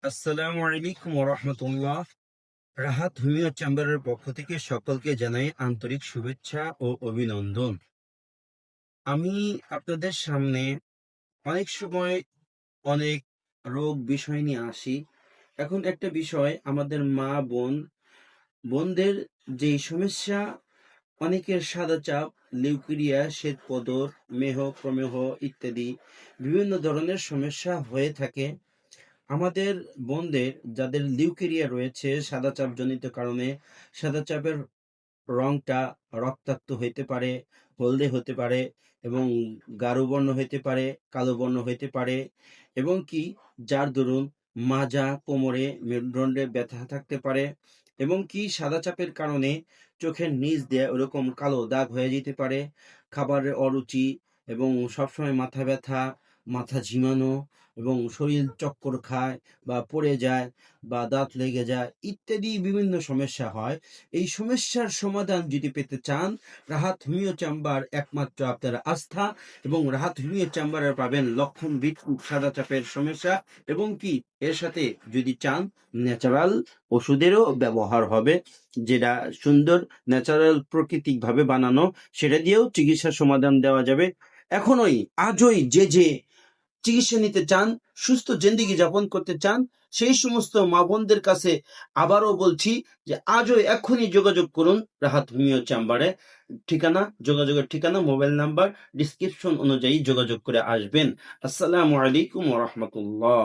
আসসালামু আলাইকুম রহমতুল্লাহ। রাহাত হোমিও চেম্বারের পক্ষ থেকে সকলকে জানাই আন্তরিক শুভেচ্ছা ও অভিনন্দন। আমি আপনাদের সামনে অনেক সময় অনেক রোগ বিষয় নিয়ে আসি। এখন একটা বিষয়, আমাদের মা বোনদের যে সমস্যা, অনেকের সাদা চাপ, লিউকেরিয়া, শ্বেতপদর, মেহ প্রমেহ ইত্যাদি বিভিন্ন ধরনের সমস্যা হয়ে থাকে। আমাদের বোনদের যাদের লিউকেরিয়া রয়েছে সাদা চাপ জনিত কারণে, সাদা চাপের রংটা রক্তাক্ত হইতে পারে, হলদে হতে পারে, এবং গাঢ় বর্ণ হইতে পারে, কালো বর্ণ হইতে পারে, এবং কি যার দরুন মাজা, কোমরে, মেরুদণ্ডে ব্যথা থাকতে পারে, এবং কি সাদা চাপের কারণে চোখের নিচ দিয়ে ওরকম কালো দাগ হয়ে যেতে পারে, খাবারের অরুচি, এবং সবসময় মাথা ব্যথা, মাথা ঝিমানো, এবং শরীর চক্কর খায় বা পড়ে যায় বা দাঁত লেগে যায় ইত্যাদি বিভিন্ন সমস্যা হয়। এই সমস্যার সমাধান যদি পেতে চান, রাহাত হোমিও চেম্বার একমাত্র আপনার আস্থা। এবং রাহাত হোমিও চেম্বারে পাবেন লক্ষণ বিটরুট সাদা চাপের সমস্যা, এবং কি এর সাথে যদি চান ন্যাচারাল ওষুধেরও ব্যবহার হবে, যেটা সুন্দর ন্যাচারাল প্রাকৃতিক ভাবে বানানো, সেটা দিয়েও চিকিৎসার সমাধান দেওয়া যাবে। এখনই আজই যে চিকিৎসা নিতে চান, সুস্থ জিন্দেগি যাপন করতে চান, সেই সমস্ত মা বোনদের কাছে আবারও বলছি যে আজও এখনই যোগাযোগ করুন রাহাত হোমিও চেম্বারে। যোগাযোগের ঠিকানা, মোবাইল নাম্বার ডিসক্রিপশন অনুযায়ী যোগাযোগ করে আসবেন। আসসালামু আলাইকুম ওয়া রাহমাতুল্লাহ।